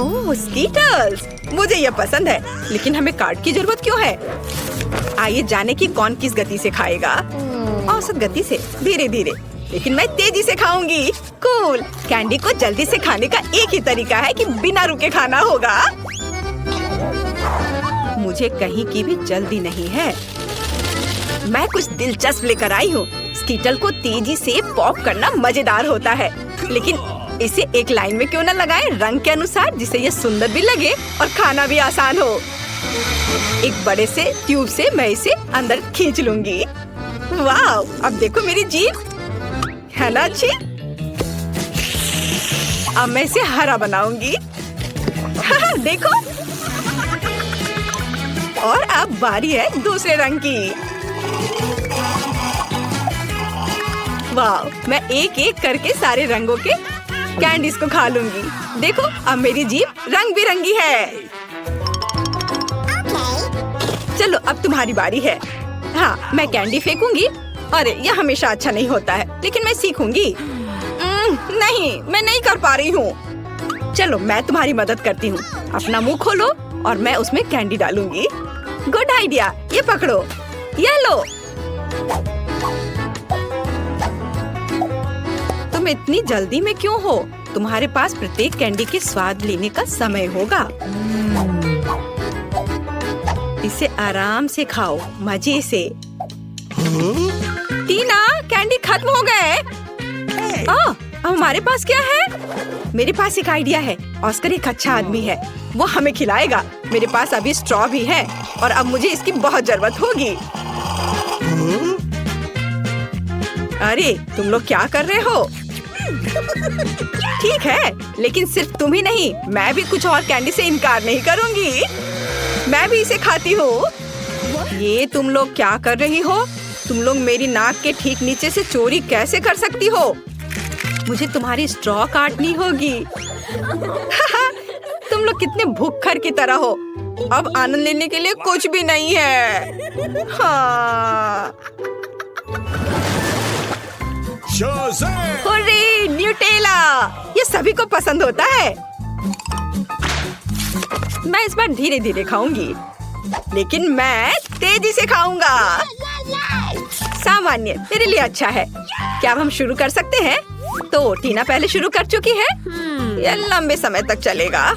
ओह स्कीटर्स, मुझे ये पसंद है, लेकिन हमें कार्ड की जरूरत क्यों है? आइए जाने कि कौन किस गति से खाएगा। औसत गति से, धीरे धीरे, लेकिन मैं तेजी से खाऊंगी। कूल। कैंडी को जल्दी से खाने का एक ही तरीका है कि बिना रुके खाना होगा। मुझे कहीं की भी जल्दी नहीं है। मैं कुछ दिलचस्प लेकर आई हूँ। स्कीटल को तेजी से पॉप करना मजेदार होता है, लेकिन इसे एक लाइन में क्यों न लगाएं रंग के अनुसार, जिससे ये सुंदर भी लगे और खाना भी आसान हो। एक बड़े से ट्यूब से मैं इसे अंदर खींच लूंगी। वाह, अब देखो मेरी जीभ, है ना अच्छी? अब मैं इसे हरा बनाऊंगी। देखो। और अब बारी है दूसरे रंग की। वाह, मैं एक एक करके सारे रंगों के कैंडीज को खा लूंगी। देखो, अब मेरी जीभ रंग बिरंगी है। चलो अब तुम्हारी बारी है। हाँ, मैं कैंडी फेंकूंगी। अरे, यह हमेशा अच्छा नहीं होता है, लेकिन मैं सीखूंगी। नहीं, मैं नहीं कर पा रही हूँ। चलो मैं तुम्हारी मदद करती हूँ। अपना मुंह खोलो और मैं उसमें कैंडी डालूंगी। गुड आइडिया, ये पकड़ो, ये लो। तुम इतनी जल्दी में क्यों हो? तुम्हारे पास प्रत्येक कैंडी के स्वाद लेने का समय होगा। इसे आराम से खाओ, मजे से। टीना, कैंडी खत्म हो गए। अब हमारे पास क्या है? मेरे पास एक आइडिया है। ऑस्कर एक अच्छा आदमी है, वो हमें खिलाएगा। मेरे पास अभी स्ट्रॉ भी है और अब मुझे इसकी बहुत जरूरत होगी। अरे, तुम लोग क्या कर रहे हो? ठीक है, लेकिन सिर्फ तुम ही नहीं, मैं भी कुछ और कैंडी से इनकार नहीं करूंगी। मैं भी इसे खाती हूँ। ये तुम लोग क्या कर रही हो? तुम लोग मेरी नाक के ठीक नीचे से चोरी कैसे कर सकती हो? मुझे तुम्हारी स्ट्रॉ काटनी होगी। तुम लोग कितने भूखर की तरह हो। अब आनंद लेने के लिए कुछ भी नहीं है। हाँ। Hurray, Nutella! ये सभी को पसंद होता है। मैं इस बार धीरे धीरे खाऊंगी, लेकिन मैं तेजी से खाऊंगा। सामान्य मेरे लिए अच्छा है। क्या अब हम शुरू कर सकते हैं? तो टीना पहले शुरू कर चुकी है। यह लंबे समय तक चलेगा।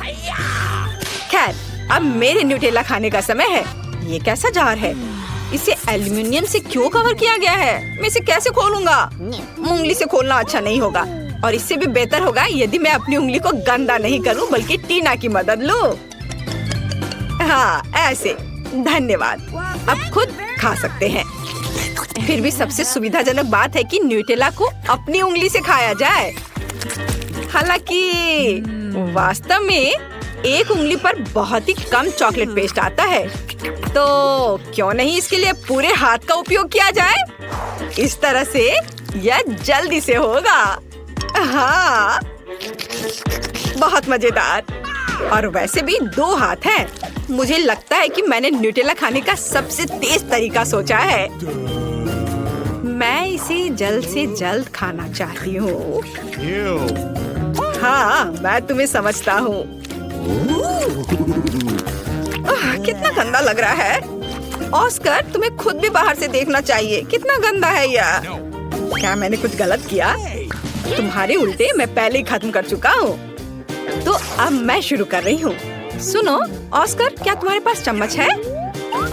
खैर, अब मेरे न्यूटेला खाने का समय है। ये कैसा जार है? इसे एल्युमिनियम से क्यों कवर किया गया है? मैं इसे कैसे खोलूंगा? उंगली से खोलना अच्छा नहीं होगा, और इससे भी बेहतर होगा यदि मैं अपनी उंगली को गंदा नहीं करूं, बल्कि टीना की मदद लूं। हाँ, ऐसे। धन्यवाद। अब खुद खा सकते हैं। फिर भी सबसे सुविधाजनक बात है कि न्यूटेला को अपनी उंगली से खाया जाए। हालांकि वास्तव में एक उंगली पर बहुत ही कम चॉकलेट पेस्ट आता है, तो क्यों नहीं इसके लिए पूरे हाथ का उपयोग किया जाए? इस तरह से यह जल्दी से होगा। हाँ, बहुत मजेदार। और वैसे भी 2 हाथ हैं। मुझे लगता है कि मैंने न्यूटेला खाने का सबसे तेज तरीका सोचा है। मैं इसे जल्द से जल्द खाना चाहती हूँ। हाँ, मैं तुम्हें समझता हूँ। कितना गंदा लग रहा है। ऑस्कर, तुम्हें खुद भी बाहर से देखना चाहिए। कितना गंदा है यह। क्या मैंने कुछ गलत किया? तुम्हारे उल्टे मैं पहले ही खत्म कर चुका हूँ। तो अब मैं शुरू कर रही हूँ। सुनो ऑस्कर, क्या तुम्हारे पास चम्मच है?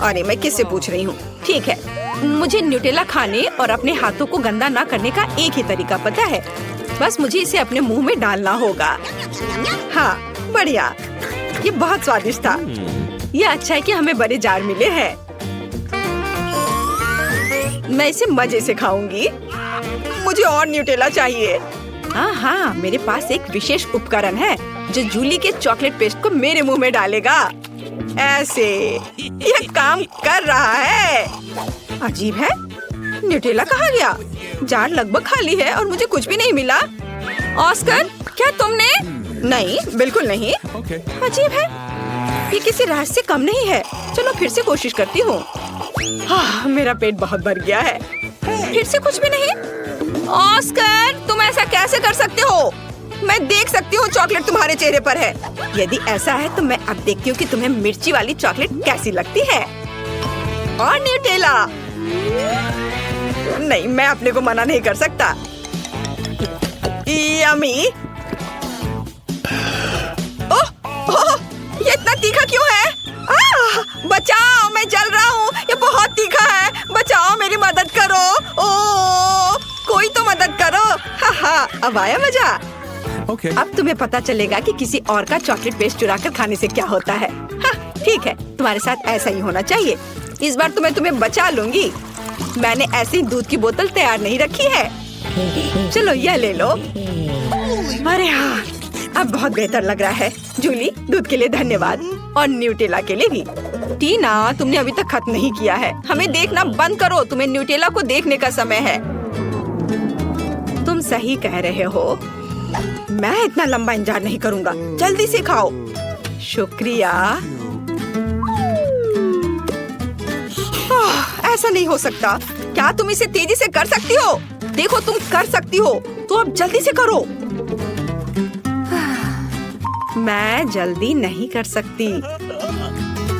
अरे, मैं किससे पूछ रही हूँ? ठीक है, मुझे न्यूटेला खाने और अपने हाथों को गंदा ना करने का एक ही तरीका पता है। बस मुझे इसे अपने मुंह में डालना होगा। हाँ, बढ़िया। ये बहुत स्वादिष्ट था। ये अच्छा है कि हमें बड़े जार मिले हैं। मैं इसे मजे से खाऊंगी। मुझे और न्यूटेला चाहिए। हाँ, मेरे पास एक विशेष उपकरण है जो जूली के चॉकलेट पेस्ट को मेरे मुंह में डालेगा। ऐसे यह काम कर रहा है। अजीब है, न्यूटेला कहाँ गया? जार लगभग खाली है और मुझे कुछ भी नहीं मिला। ऑस्कर, क्या तुमने? नहीं, बिल्कुल नहीं। अजीब है, ये किसी राज से कम नहीं है। चलो फिर से कोशिश करती हूँ। हाँ, मेरा पेट बहुत भर गया है। फिर से कुछ भी नहीं। ऑस्कर, तुम ऐसा कैसे कर सकते हो? मैं देख सकती हूँ चॉकलेट तुम्हारे चेहरे पर है। यदि ऐसा है तो मैं अब देखती हूँ कि तुम्हें मिर्ची वाली चॉकलेट कैसी लगती है। और न्यूटेला। नहीं, मैं अपने को मना नहीं कर सकता। यम्मी। ओह, ओह, ये इतना तीखा क्यों है? बचाओ, मैं जल रहा हूँ। ये बहुत तीखा है। बचाओ, मेरी मदद करो। ओह, कोई तो मदद करो। हाँ, अब आया मजा। Okay. अब तुम्हें पता चलेगा कि किसी और का चॉकलेट पेस्ट चुरा कर खाने से क्या होता है। हाँ, ठीक है, तुम्हारे साथ ऐसा ही होना चाहिए। इस बार तुम्हें बचा लूंगी। मैंने ऐसी दूध की बोतल तैयार नहीं रखी है। चलो यह ले लो। अरे हाँ, अब बहुत बेहतर लग रहा है। जूली, दूध के लिए धन्यवाद और न्यूटेला के लिए भी। टीना, तुमने अभी तक खत्म नहीं किया है। हमें देखना बंद करो। तुम्हें न्यूटेला को देखने का समय है। तुम सही कह रहे हो। मैं इतना लंबा इंतजार नहीं करूंगा। जल्दी से खाओ। शुक्रिया। ऐसा नहीं हो सकता। क्या तुम इसे तेजी से कर सकती हो? देखो, तुम कर सकती हो, तो अब जल्दी से करो। मैं जल्दी नहीं कर सकती।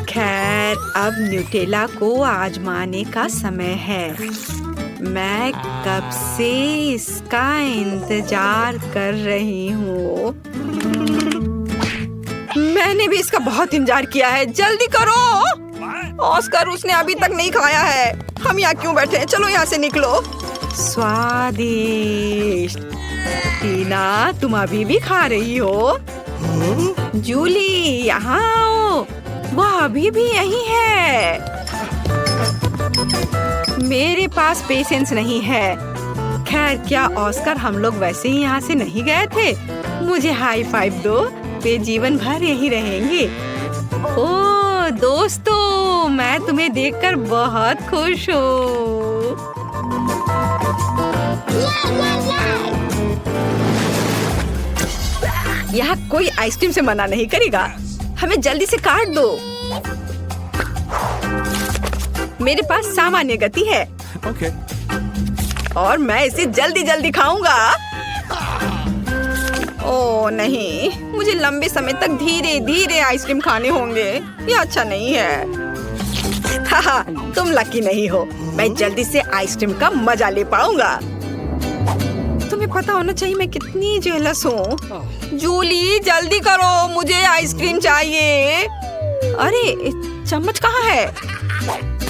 खैर, अब न्यूटेला को आजमाने का समय है। मैं कब से इसका इंतजार कर रही हूँ। मैंने भी इसका बहुत इंतजार किया है। जल्दी करो। ऑस्कर, उसने अभी तक नहीं खाया है। हम यहाँ क्यों बैठे हैं? चलो यहाँ से निकलो। स्वादिष्ट। टीना, तुम अभी भी खा रही हो? जूली, यहाँ आओ। वह अभी भी यहीं है। मेरे पास पेशेंस नहीं है। खैर, क्या ऑस्कर, हम लोग वैसे ही यहाँ से नहीं गए थे? मुझे हाई फाइव दो। वे जीवन भर यहीं रहेंगे। ओह दोस्तों, मैं तुम्हें देखकर बहुत खुश हूँ। यहाँ कोई आइसक्रीम से मना नहीं करेगा। हमें जल्दी से काट दो। मेरे पास सामान्य गति है। Okay. और मैं इसे जल्दी जल्दी खाऊंगा। ओह नहीं, मुझे लंबे समय तक धीरे धीरे आइसक्रीम खाने होंगे। ये अच्छा नहीं है। हाँ, तुम लकी नहीं हो। मैं जल्दी से आइसक्रीम का मजा ले पाऊंगा। तुम्हें पता होना चाहिए मैं कितनी जेलस हूँ। जूली, जल्दी करो, मुझे आइसक्रीम चाहिए। अरे, चम्मच कहाँ है?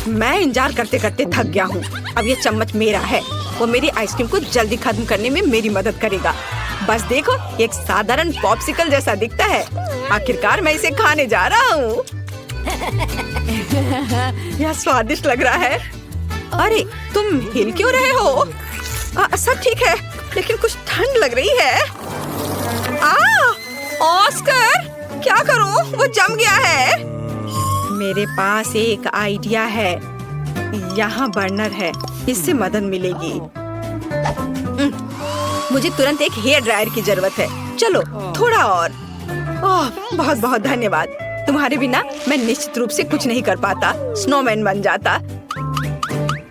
मैं इंतजार करते करते थक गया हूँ। अब ये चम्मच मेरा है। वो मेरी आइसक्रीम को जल्दी खत्म करने में मेरी मदद करेगा। बस देखो, एक साधारण पॉप्सिकल जैसा दिखता है। आखिरकार मैं इसे खाने जा रहा हूँ। यह स्वादिष्ट लग रहा है। अरे, तुम हिल क्यों रहे हो? सब ठीक है, लेकिन कुछ ठंड लग रही है। ऑस्कर, क्या करूँ? वो जम गया है। मेरे पास एक आइडिया है। यहाँ बर्नर है, इससे मदद मिलेगी। मुझे तुरंत एक हेयर ड्रायर की जरूरत है। चलो, थोड़ा और। ओह, बहुत बहुत धन्यवाद। तुम्हारे बिना मैं निश्चित रूप से कुछ नहीं कर पाता। स्नोमैन बन जाता।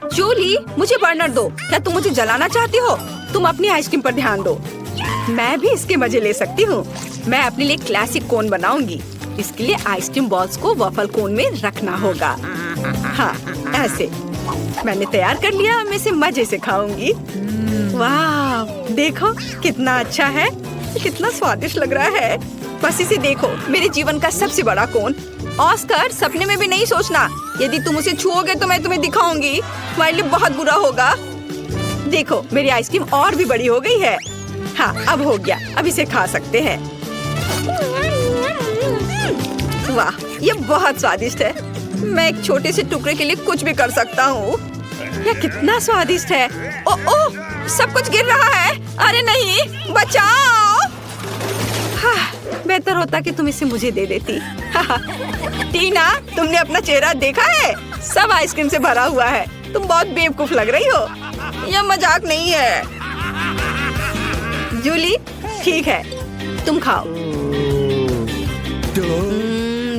जूली, मुझे बर्नर दो। क्या तुम मुझे जलाना चाहती हो? तुम अपनी आइसक्रीम पर ध्यान दो। मैं भी इसके मजे ले सकती हूँ। मैं अपने लिए क्लासिक कोन बनाऊंगी। इसके लिए आइसक्रीम बॉल्स को वॉफल कोन में रखना होगा। हाँ, ऐसे। मैंने तैयार कर लिया। मैं इसे मजे से खाऊंगी। वाह, देखो कितना अच्छा है। कितना स्वादिष्ट लग रहा है। बस इसे देखो, मेरे जीवन का सबसे बड़ा कोन। ऑस्कर, सपने में भी नहीं सोचना। यदि तुम उसे छुओगे तो मैं तुम्हें दिखाऊंगी। तुम्हारे लिए बहुत बुरा होगा। देखो, मेरी आइसक्रीम और भी बड़ी हो गई है। हाँ, अब हो गया। अब इसे खा सकते हैं। वाह, ये बहुत स्वादिष्ट है। मैं एक छोटे से टुकड़े के लिए कुछ भी कर सकता हूँ। यह कितना स्वादिष्ट है। ओह, सब कुछ गिर रहा है। अरे नहीं, बचाओ। हाँ, बेहतर होता कि तुम इसे मुझे दे देती। टीना, तुमने अपना चेहरा देखा है? सब आइसक्रीम से भरा हुआ है। तुम बहुत बेवकूफ लग रही हो। यह मजाक नहीं है। जूली, ठीक है, तुम खाओ।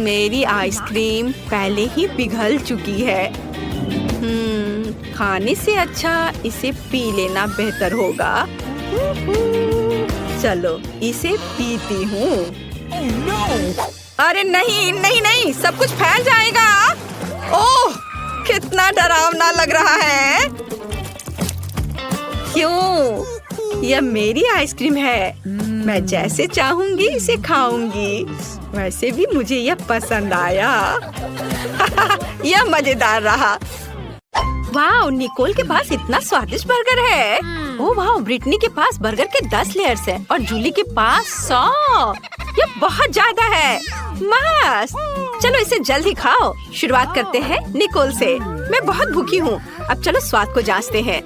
मेरी आइसक्रीम पहले ही पिघल चुकी है। खाने से अच्छा इसे पी लेना बेहतर होगा। चलो इसे पीती हूँ। अरे नहीं नहीं नहीं, सब कुछ फैल जाएगा। ओह, कितना डरावना लग रहा है। क्यों? यह मेरी आइसक्रीम है। मैं जैसे चाहूंगी इसे खाऊंगी। वैसे भी मुझे यह पसंद आया। यह मजेदार रहा। वाह, निकोल के पास इतना स्वादिष्ट बर्गर है। ओह वाह, ब्रिटनी के पास बर्गर के 10 लेयर्स हैं और जूली के पास 100। यह बहुत ज्यादा है। मस्त। चलो इसे जल्दी खाओ। शुरुआत करते हैं निकोल से। मैं बहुत भूखी हूँ। अब चलो स्वाद को जांचते हैं।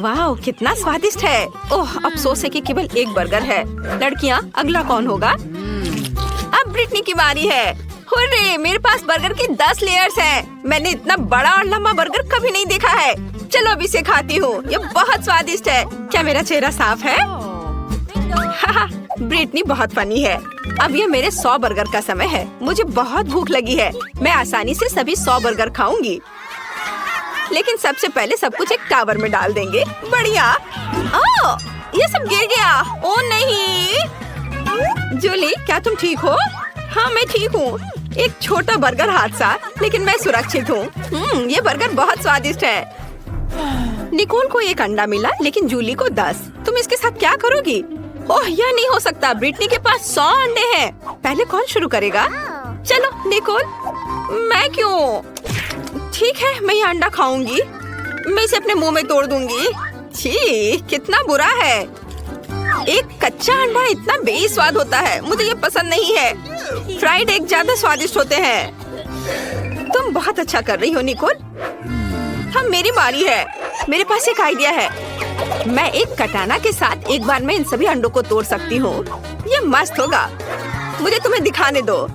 वाह, कितना स्वादिष्ट है। ओह, अफसोस है कि केवल एक बर्गर है। लड़कियाँ, अगला कौन होगा? अब ब्रिटनी की बारी है। हुर्रे, मेरे पास बर्गर के 10 लेयर्स हैं। मैंने इतना बड़ा और लंबा बर्गर कभी नहीं देखा है। चलो अब इसे खाती हूँ। ये बहुत स्वादिष्ट है। क्या मेरा चेहरा साफ है? ब्रिटनी बहुत फनी है। अब ये मेरे 100 बर्गर का समय है। मुझे बहुत भूख लगी है। मैं आसानी से सभी 100 बर्गर खाऊंगी। लेकिन सबसे पहले सब कुछ एक टावर में डाल देंगे। बढ़िया। ओह, ये सब गिर गया। ओह नहीं। जूली, क्या तुम ठीक हो? हाँ, मैं ठीक हूँ। एक छोटा बर्गर हादसा, लेकिन मैं सुरक्षित हूँ। ये बर्गर बहुत स्वादिष्ट है। निकोल को एक अंडा मिला, लेकिन जूली को 10। तुम इसके साथ क्या करोगी? ओह, यह नहीं हो सकता। ब्रिटनी के पास 100 अंडे हैं। पहले कौन शुरू करेगा? चलो निकोल। मैं क्यों? ठीक है, मैं ये अंडा खाऊंगी। मैं इसे अपने मुंह में तोड़ दूंगी। छी, कितना बुरा है। एक कच्चा अंडा इतना बेस्वाद होता है। मुझे ये पसंद नहीं है। फ्राइड एग ज्यादा स्वादिष्ट होते हैं। तुम बहुत अच्छा कर रही हो निकोल। हम मेरी बारी है। मेरे पास एक आइडिया है। मैं एक कटाना के साथ एक बार में इन सभी अंडों को तोड़ सकती हूँ। ये मस्त होगा। मुझे तुम्हें दिखाने दो।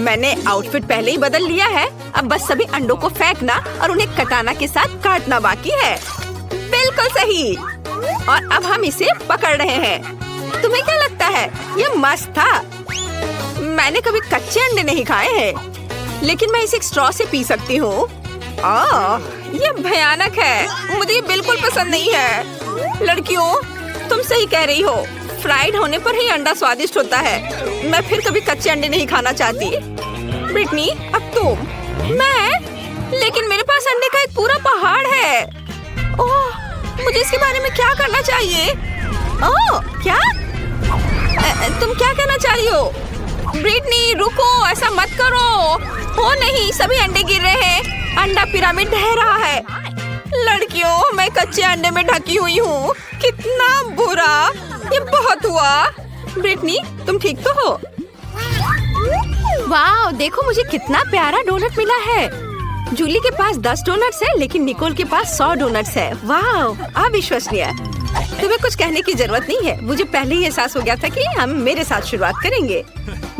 मैंने आउटफिट पहले ही बदल लिया है। अब बस सभी अंडों को फेंकना और उन्हें कटाना के साथ काटना बाकी है। बिल्कुल सही। और अब हम इसे पकड़ रहे हैं। तुम्हें क्या लगता है? ये मस्त था। मैंने कभी कच्चे अंडे नहीं खाए हैं, लेकिन मैं इसे एक स्ट्रॉ से पी सकती हूँ। ये भयानक है। मुझे ये बिल्कुल पसंद नहीं है। लड़कियों, तुम सही कह रही हो। फ्राइड होने पर ही अंडा स्वादिष्ट होता है। मैं फिर कभी कच्चे अंडे नहीं खाना चाहती। ब्रिटनी, अब तुम। मैं? लेकिन मेरे पास अंडे का एक पूरा पहाड़ है। ओह, मुझे इसके बारे में क्या करना चाहिए? ओह, क्या? तुम क्या कहना चाह रही हो? ब्रिटनी, रुको, ऐसा मत करो। हो नहीं, सभी अंडे गिर रहे हैं। अंडा पिरामिड ढह रहा है। लड़कियों, मैं कच्चे अंडे में ढकी हुई हूँ। कितना बुरा। ये बहुत हुआ। ब्रिटनी, तुम ठीक तो हो? वाह, देखो मुझे कितना प्यारा डोनट मिला है। जूली के पास 10 डोनट्स है, लेकिन निकोल के पास 100 डोनट्स है। वाह, अविश्वसनीय। तुम्हें कुछ कहने की जरूरत नहीं है। मुझे पहले ही एहसास हो गया था कि हम मेरे साथ शुरुआत करेंगे।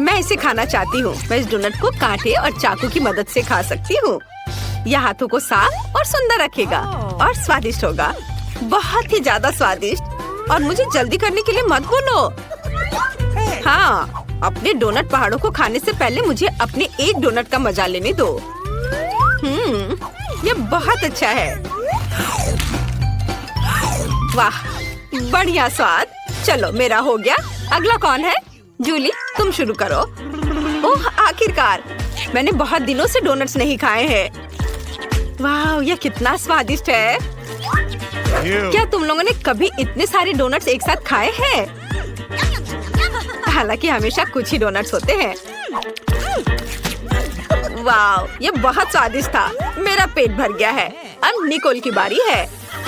मैं इसे खाना चाहती हूँ। मैं इस डोनट को कांटे और चाकू की मदद से खा सकती हूँ। यह हाथों को साफ और सुंदर रखेगा और स्वादिष्ट होगा। बहुत ही ज्यादा स्वादिष्ट। और मुझे जल्दी करने के लिए मत बोलो। हाँ, अपने डोनट पहाड़ों को खाने से पहले मुझे अपने एक डोनट का मजा लेने दो। ये बहुत अच्छा है। वाह, बढ़िया स्वाद। चलो, मेरा हो गया। अगला कौन है? जूली, तुम शुरू करो। ओह, आखिरकार। मैंने बहुत दिनों से डोनट्स नहीं खाए हैं। वाह, यह कितना स्वादिष्ट है। क्या तुम लोगों ने कभी इतने सारे डोनट्स एक साथ खाए हैं? हालांकि हमेशा कुछ ही डोनट्स होते हैं। वाह, ये बहुत स्वादिष्ट था। मेरा पेट भर गया है। अब निकोल की बारी है।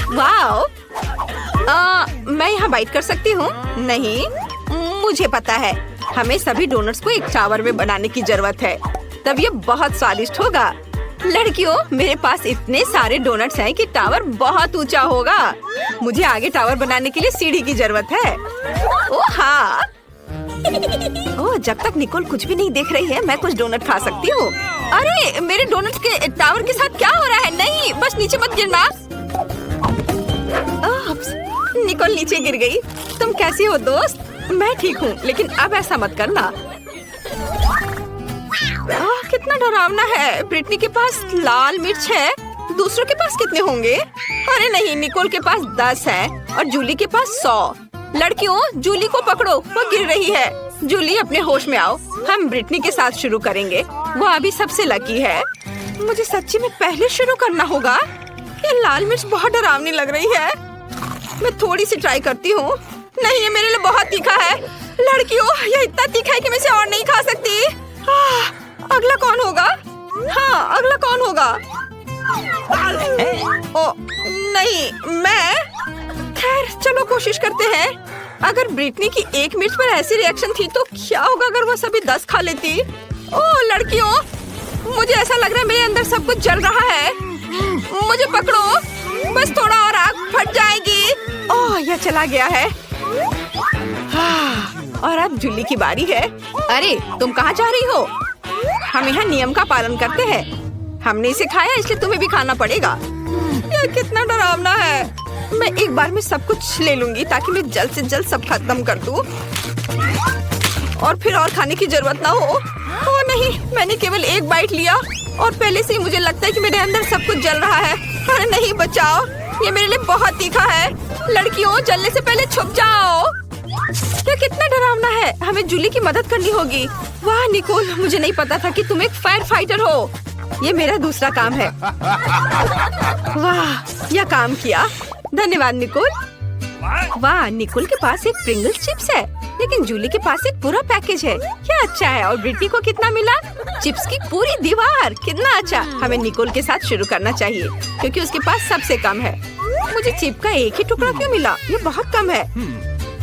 वाह, मैं यहाँ बाइट कर सकती हूँ? नहीं, मुझे पता है। हमें सभी डोनट्स को एक टावर में बनाने की जरूरत है। तब ये बहुत स्वादिष्ट होगा। लड़कियों, मेरे पास इतने सारे डोनट्स हैं कि टावर बहुत ऊंचा होगा। मुझे आगे टावर बनाने के लिए सीढ़ी की जरूरत है। ओह हाँ। ओह, जब तक निकोल कुछ भी नहीं देख रही है, मैं कुछ डोनट खा सकती हूँ। अरे, मेरे डोनट के टावर के साथ क्या हो रहा है? नहीं, बस नीचे मत गिरना। निकोल नीचे गिर गई। तुम कैसी हो दोस्त? मैं ठीक हूँ, लेकिन अब ऐसा मत करना। कितना डरावना है। ब्रिटनी के पास लाल मिर्च है। दूसरों के पास कितने होंगे? अरे नहीं, निकोल के पास 10 है और जूली के पास 100। लड़कियों, जूली को पकड़ो, वो गिर रही है। जूली अपने होश में आओ, हम ब्रिटनी के साथ शुरू करेंगे। वो अभी सबसे लकी है। मुझे सच्ची में पहले शुरू करना होगा। ये लाल मिर्च बहुत डरावनी लग रही है। मैं थोड़ी सी ट्राई करती हूँ। नहीं, ये मेरे लिए बहुत तीखा है। लड़कियों, ये इतना तीखा है कि मैं इसे और नहीं खा सकती। अगला कौन होगा? हाँ, अगला कौन होगा? ओ नहीं, मैं। खैर, चलो कोशिश करते हैं। अगर ब्रिटनी की एक मिर्च पर ऐसी रिएक्शन थी तो क्या होगा अगर वो सभी 10 खा लेती? ओह लड़कियों, मुझे ऐसा लग रहा है मेरे अंदर सब कुछ जल रहा है। मुझे पकड़ो, बस थोड़ा और आग फट जाएगी। ओह, यह चला गया है। और अब जूली की बारी है। अरे, तुम कहाँ जा रही हो? हम यहाँ नियम का पालन करते हैं। हमने इसे खाया इसलिए तुम्हें भी खाना पड़ेगा। यह कितना डरावना है। मैं एक बार में सब कुछ ले लूंगी ताकि मैं जल्द से जल्द सब खत्म कर दूं और फिर और खाने की जरूरत ना हो। ओह नहीं, मैंने केवल एक बाइट लिया और पहले से ही मुझे लगता है कि मेरे अंदर सब कुछ जल रहा है। अरे नहीं, बचाओ, ये मेरे लिए बहुत तीखा है। लड़कियों, जलने से पहले छुप जाओ। ये कितना डरावना है। हमें जूली की मदद करनी होगी। वाह निकोल, मुझे नहीं पता था कि तुम एक फायर फाइटर हो। ये मेरा दूसरा काम है। वाह, यह काम किया। धन्यवाद निकोल। वाह, निकोल के पास एक प्रिंगल्स चिप्स है, लेकिन जूली के पास एक पूरा पैकेज है। क्या अच्छा है। और ब्रिटनी को कितना मिला? चिप्स की पूरी दीवार। कितना अच्छा। हमें निकोल के साथ शुरू करना चाहिए क्योंकि उसके पास सबसे कम है। मुझे चिप का एक ही टुकड़ा क्यों मिला? ये बहुत कम है।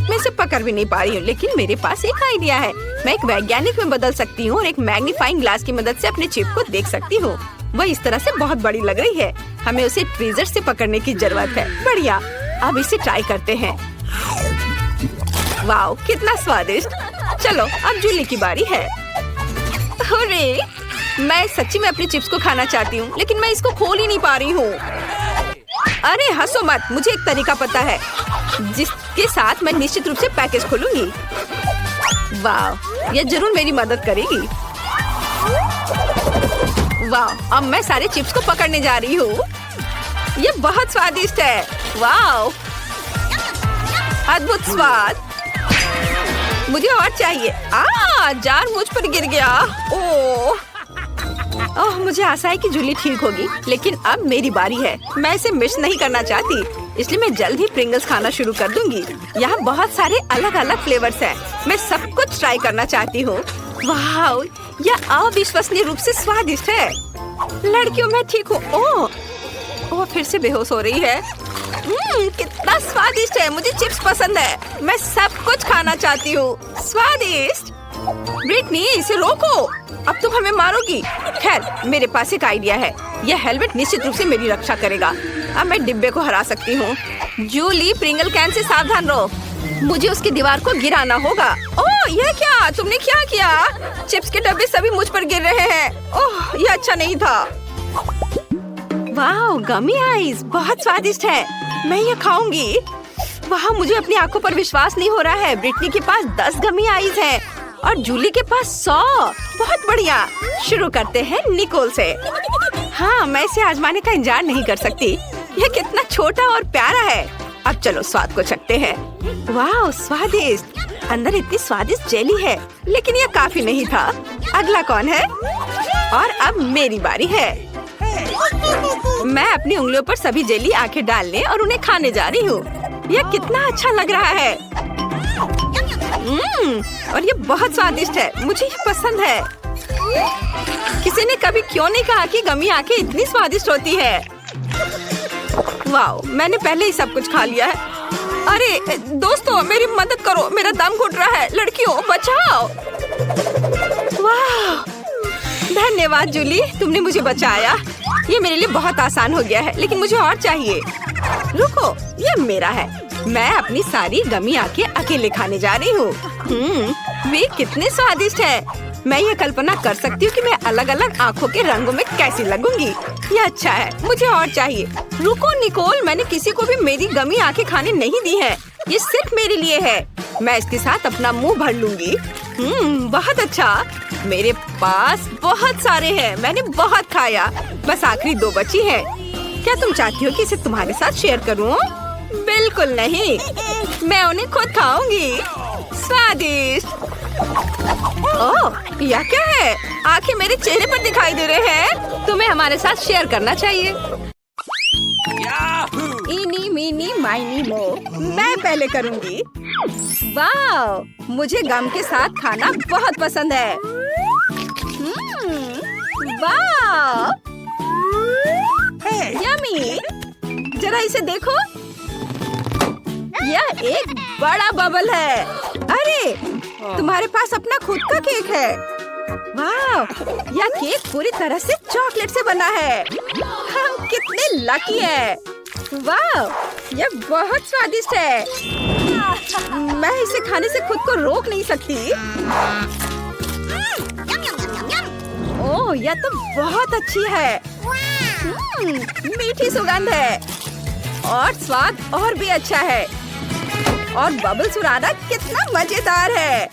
मैं इसे पकड़ भी नहीं पा रही हूँ, लेकिन मेरे पास एक आइडिया है। मैं एक वैज्ञानिक में बदल सकती हूँ और एक मैग्नीफाइंग ग्लास की मदद से अपने चिप को देख सकती हूँ। वह इस तरह से बहुत बड़ी लग रही है। हमें उसे ट्वीजर से पकड़ने की जरूरत है। बढ़िया, अब इसे ट्राई करते हैं। वाओ, कितना स्वादिष्ट। चलो, अब जूली की बारी है। अरे, मैं सच्ची में अपने चिप्स को खाना चाहती हूँ, लेकिन मैं इसको खोल ही नहीं पा रही हूँ। अरे हंसो मत, मुझे एक तरीका पता है जिसके साथ मैं निश्चित रूप से पैकेज खोलूंगी। वाह, यह जरूर मेरी मदद करेगी। वाह, अब मैं सारे चिप्स को पकड़ने जा रही हूँ। ये बहुत स्वादिष्ट है। वाह, अद्भुत स्वाद। मुझे और चाहिए। जार मुझ पर गिर गया। ओह, मुझे आशा है कि जूली ठीक होगी, लेकिन अब मेरी बारी है। मैं इसे मिस नहीं करना चाहती, इसलिए मैं जल्द ही प्रिंगल्स खाना शुरू कर दूंगी। यहाँ बहुत सारे अलग अलग फ्लेवर्स हैं। मैं सब कुछ ट्राई करना चाहती हूँ। वाह, यह अविश्वसनीय रूप से स्वादिष्ट है। लड़कियों, मैं ठीक हूँ। ओह, वो फिर से बेहोश हो रही है। कितना स्वादिष्ट है। मुझे चिप्स पसंद है। मैं सब कुछ खाना चाहती हूँ। स्वादिष्ट। ब्रिटनी, इसे रोको। अब तुम हमें मारोगी। खैर, मेरे पास एक आइडिया है। यह हेलमेट निश्चित रूप से मेरी रक्षा करेगा। अब मैं डिब्बे को हरा सकती हूँ। जूली, प्रिंगल कैन से सावधान रहो। मुझे उसकी दीवार को गिराना होगा। ओह, यह क्या? तुमने क्या किया? चिप्स के डब्बे सभी मुझ पर गिर रहे हैं। ओह, यह अच्छा नहीं था। वाह, गमी आइस बहुत स्वादिष्ट है। मैं ये खाऊंगी। वाह, मुझे अपनी आंखों पर विश्वास नहीं हो रहा है। ब्रिटनी के पास 10 गमी आइस है और जूली के पास 100। बहुत बढ़िया। शुरू करते हैं निकोल से। हाँ, मैं इसे आजमाने का इंतजार नहीं कर सकती। यह कितना छोटा और प्यारा है। अब चलो स्वाद को चखते हैं। वाह, स्वादिष्ट। अंदर इतनी स्वादिष्ट जेली है, लेकिन यह काफी नहीं था। अगला कौन है? और अब मेरी बारी है। मैं अपनी उंगलियों पर सभी जेली आंखें डालने और उन्हें खाने जा रही हूँ। यह कितना अच्छा लग रहा है। और ये बहुत स्वादिष्ट है। मुझे ये पसंद है। किसी ने कभी क्यों नहीं कहा कि गमी आंखें इतनी स्वादिष्ट होती है। वाह, मैंने पहले ही सब कुछ खा लिया है। अरे दोस्तों, मेरी मदद करो, मेरा दम घुट रहा है। लड़कियों, बचाओ। वाह, धन्यवाद जूली, तुमने मुझे बचाया। ये मेरे लिए बहुत आसान हो गया है, लेकिन मुझे और चाहिए। रुको, ये मेरा है। मैं अपनी सारी गमी आंखें अकेले खाने जा रही हूँ। वे कितने स्वादिष्ट है। मैं ये कल्पना कर सकती हूँ कि मैं अलग अलग आँखों के रंगों में कैसी लगूंगी। ये अच्छा है, मुझे और चाहिए। रुको निकोल, मैंने किसी को भी मेरी गमी आंखें खाने नहीं दी है। ये सिर्फ मेरे लिए है। मैं इसके साथ अपना मुंह भर लूंगी। बहुत अच्छा। मेरे पास बहुत सारे हैं। मैंने बहुत खाया। बस आखिरी 2 बची हैं। क्या तुम चाहती हो कि इसे तुम्हारे साथ शेयर करूं? बिल्कुल नहीं, मैं उन्हें खुद खाऊंगी। स्वादिष्ट। ओह, यह क्या है? आंखें मेरे चेहरे पर दिखाई दे रहे हैं। तुम्हें हमारे साथ शेयर करना चाहिए। इनी मीनी माइनी मो, मैं पहले करूंगी। वाह, मुझे गम के साथ खाना बहुत पसंद है। वाह, यम्मी। जरा इसे देखो, यह एक बड़ा बबल है। अरे, तुम्हारे पास अपना खुद का केक है। वाह, यह केक पूरी तरह से चॉकलेट से बना है। हम कितने लकी हैं। वाह, यह बहुत स्वादिष्ट है। मैं इसे खाने से खुद को रोक नहीं सकती। ओह, यह तो बहुत अच्छी है। मीठी सुगंध है और स्वाद और भी अच्छा है। और बबल्स उड़ाना कितना मजेदार है।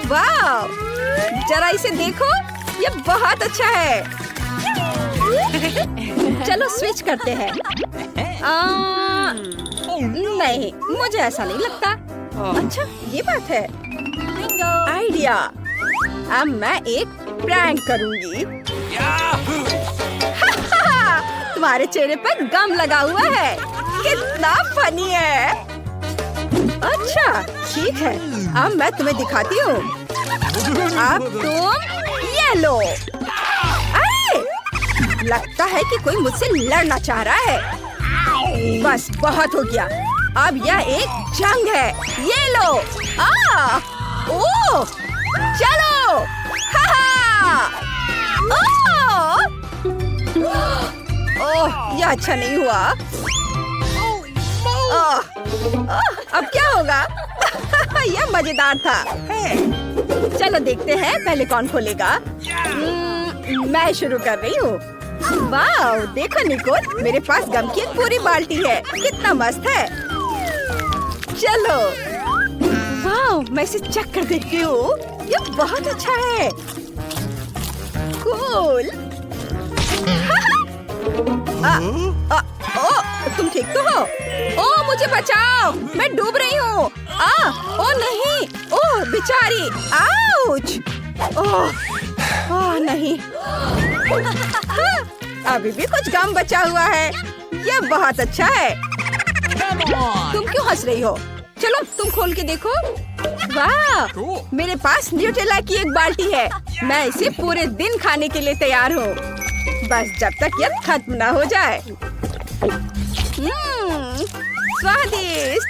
वाह, जरा इसे देखो, यह बहुत अच्छा है। चलो स्विच करते हैं। नहीं, मुझे ऐसा नहीं लगता। अच्छा, ये बात है। आइडिया। अब मैं एक प्रैंक करूंगी। तुम्हारे चेहरे पर गम लगा हुआ है। कितना फनी है। अच्छा, ठीक है, अब मैं तुम्हें दिखाती हूँ। अब तुम ये लो। अरे, लगता है कि कोई मुझसे लड़ना चाह रहा है। बस बहुत हो गया। अब यह एक जंग है। ये लो। ओह, चलो। ओह, यह अच्छा नहीं हुआ। अब क्या होगा? यह मजेदार था। चलो देखते हैं पहले कौन खोलेगा। मैं शुरू कर रही हूँ। वाह, देखो निकोल, मेरे पास गम की एक पूरी बाल्टी है। कितना मस्त है। चलो। वाह, मैं इसे चख कर देखती हूँ। यह बहुत अच्छा है। कूल। तुम ठीक तो हो? ओ, मुझे बचाओ, मैं डूब रही हूँ। ओ नहीं, ओह बेचारी, आउच। ओह नहीं। अभी भी कुछ गम बचा हुआ है। यह बहुत अच्छा है। तुम क्यों हंस रही हो? चलो तुम खोल के देखो। वाह, मेरे पास न्यूटेला की एक बाल्टी है। मैं इसे पूरे दिन खाने के लिए तैयार हूँ। बस जब तक यह खत्म ना हो जाए। स्वादिष्ट।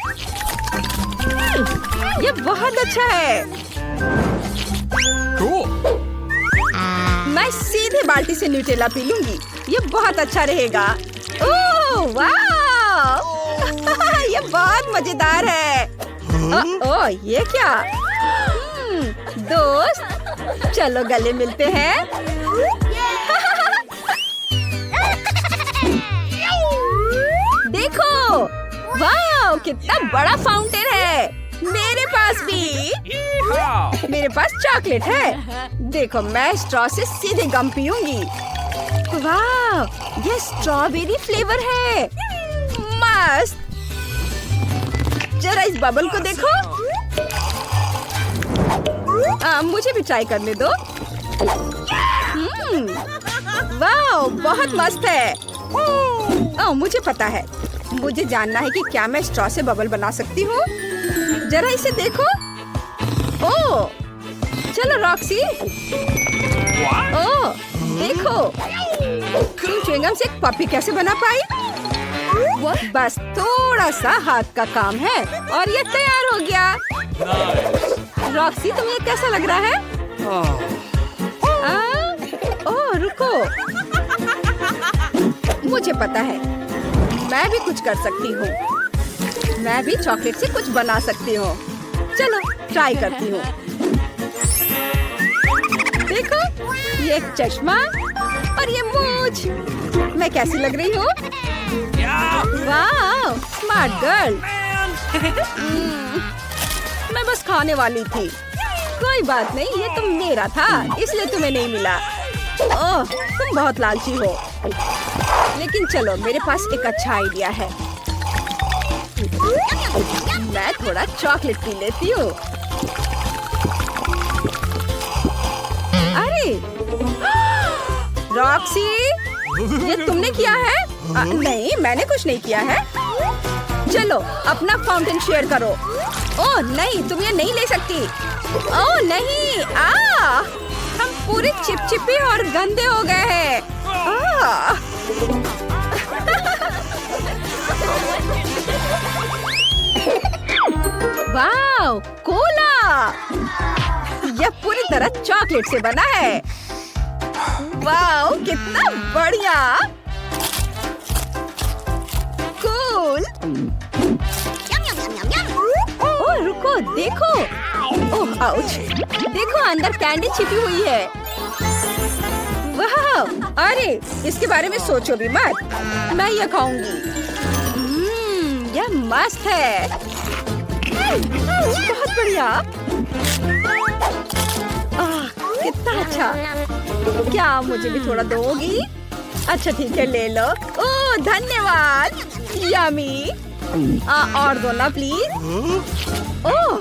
यह बहुत अच्छा है। मैं सीधे बाल्टी से न्यूटेला पी लूंगी। यह बहुत अच्छा रहेगा। ओह वाह, यह बहुत मजेदार है। ओह, ये क्या? दोस्त, चलो गले मिलते हैं। देखो, वाह, कितना बड़ा फाउंटेन है। मेरे पास भी। मेरे पास चॉकलेट है। देखो, मैं स्ट्रॉ से सीधे गम पीऊंगी। वाह, ये स्ट्रॉबेरी फ्लेवर है। मस्त। जरा इस बबल को देखो। मुझे भी ट्राई करने दो। वाह, बहुत मस्त है। मुझे पता है। मुझे जानना है कि क्या मैं स्ट्रॉ से बबल बना सकती हूँ। जरा इसे देखो। ओह, चलो रॉक्सी। ओह, देखो, तुम च्युइंगम से एक पपी कैसे बना पाई? बस थोड़ा सा हाथ का काम है और ये तैयार हो गया। रॉक्सी, तुम्हें कैसा लग रहा है? ओह, रुको, मुझे पता है, मैं भी कुछ कर सकती हूँ। मैं भी चॉकलेट से कुछ बना सकती हूँ। चलो ट्राई करती हूँ। देखो, ये एक चश्मा और ये मूंछ। मैं कैसी लग रही हूँ? वाह, स्मार्ट गर्ल। मैं बस खाने वाली थी। कोई बात नहीं, ये तो मेरा था, इसलिए तुम्हें नहीं मिला। ओह, तुम बहुत लालची हो। लेकिन चलो मेरे पास एक अच्छा आइडिया है। मैं थोड़ा चॉकलेट पी लेती हूँ। अरे रॉक्सी, ये तुमने किया है? नहीं, मैंने कुछ नहीं किया है। चलो अपना फाउंटेन शेयर करो। ओह नहीं, तुम ये नहीं ले सकती। ओह नहीं, हम पूरे चिपचिपे और गंदे हो गए हैं। Wow, Cola! यह पूरी तरह चॉकलेट से बना है। वाओ, कितना बढ़िया! कूल! ओह रुको, देखो! ओह आउच! देखो अंदर कैंडी छिपी हुई है। वाह! अरे इसके बारे में सोचो भी मत। मैं यह खाऊंगी। यह मस्त है। बहुत बढ़िया। कितना अच्छा। क्या मुझे भी थोड़ा दोगी? अच्छा ठीक है, ले लो। ओह धन्यवाद। यम्मी। और दो ना प्लीज। ओह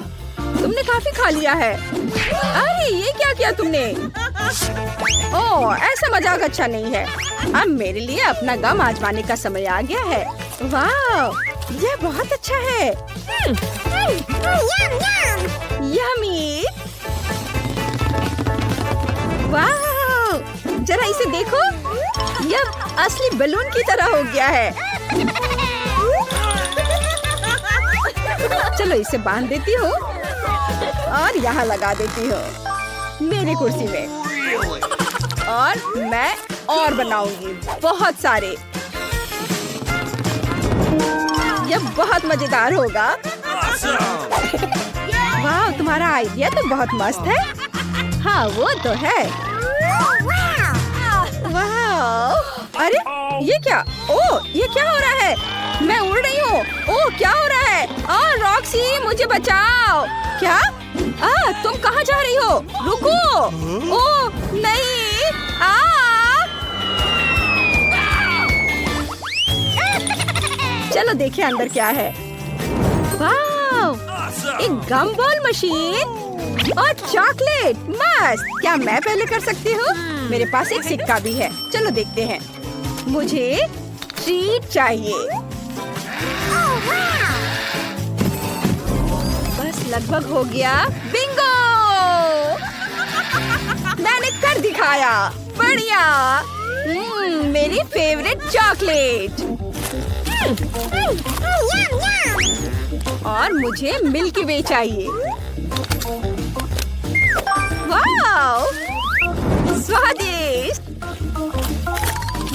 तुमने काफी खा लिया है। अरे ये क्या किया तुमने? ओह ऐसा मजाक अच्छा नहीं है। अब मेरे लिए अपना गम आजमाने का समय आ गया है। वाह, यह बहुत अच्छा है। यम्मी। वाह, जरा इसे देखो, यह असली बलून की तरह हो गया है। चलो इसे बांध देती हूँ और यहाँ लगा देती हूँ मेरी कुर्सी में। और मैं और बनाऊंगी बहुत सारे। यह बहुत मजेदार होगा। वाह, तुम्हारा आइडिया तो बहुत मस्त है। हाँ वो तो है। वाह, अरे ये क्या? ओह ये क्या हो रहा है? मैं उड़ रही हूँ। ओह क्या हो रहा है? रॉक्सी मुझे बचाओ। क्या? तुम कहाँ जा रही हो? रुको। ओह नहीं। चलो देखें अंदर क्या है। वाह, एक गम बॉल मशीन और चॉकलेट। मस्त। क्या मैं पहले कर सकती हूँ? मेरे पास एक सिक्का भी है। चलो देखते हैं। मुझे ट्रीट चाहिए। बस लगभग हो गया। बिंगो! मैंने कर दिखाया। बढ़िया। मेरी फेवरेट चॉकलेट। और मुझे मिल्की वे चाहिए। वाह, स्वादिष्ट।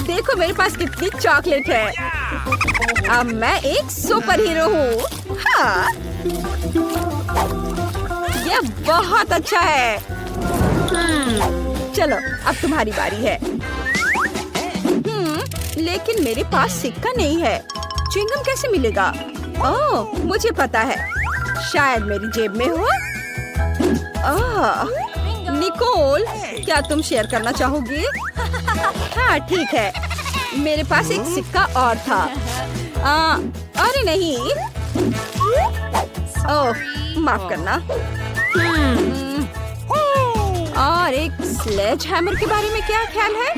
देखो मेरे पास कितनी चॉकलेट है। अब मैं एक सुपर हीरो हूँ। हाँ, यह बहुत अच्छा है। चलो अब तुम्हारी बारी है। लेकिन मेरे पास सिक्का नहीं है। च्युइंगम कैसे मिलेगा? ओह मुझे पता है, शायद मेरी जेब में हो। निकोल, क्या तुम शेयर करना चाहोगी? हाँ ठीक है, मेरे पास एक सिक्का और था। अरे नहीं। ओह माफ करना। और एक स्लेज हैमर के बारे में क्या ख्याल है?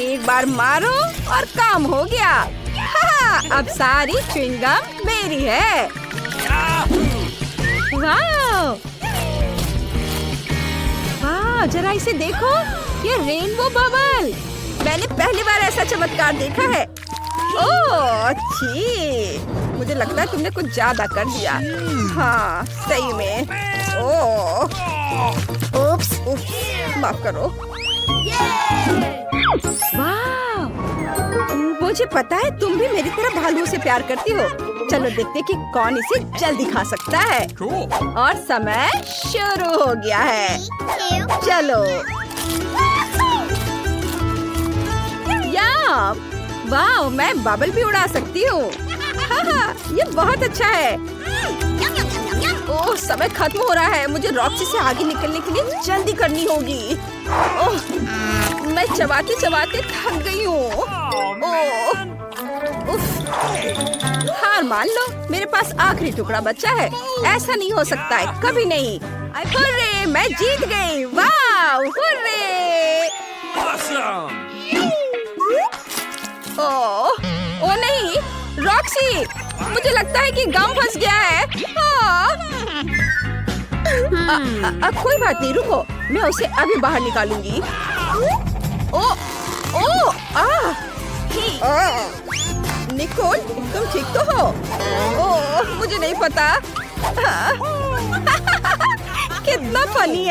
एक बार मारो और काम हो गया। अब सारी च्युइंगम मेरी है। वाह वाह, जरा इसे देखो, ये रेनबो बबल। मैंने पहली बार ऐसा चमत्कार देखा है। ओह अच्छी, मुझे लगता है तुमने कुछ ज्यादा कर दिया। हाँ सही में। उप्स, माफ करो। वाह, मुझे पता है तुम भी मेरी तरह भालू से प्यार करती हो। चलो देखते कि कौन इसे जल्दी खा सकता है। और समय शुरू हो गया है। चलो। वाह, मैं बबल भी उड़ा सकती हूँ। हाँ, ये बहुत अच्छा है। ओह समय खत्म हो रहा है। मुझे रॉक्सी से आगे निकलने के लिए जल्दी करनी होगी। ओह मैं चबाते चबाते थक गई हूँ। हार मान लो, मेरे पास आखिरी टुकड़ा बचा है। ऐसा नहीं हो सकता है, कभी नहीं। हुर्रे, मैं जीत गई। वाह, हुर्रे। ओ नहीं, रॉक्सी, मुझे लगता है कि गम फंस गया है। कोई बात नहीं, रुको, मैं उसे अभी बाहर निकालूंगी। निकोल, तुम ठीक तो हो? मुझे नहीं पता। कितना फनी है।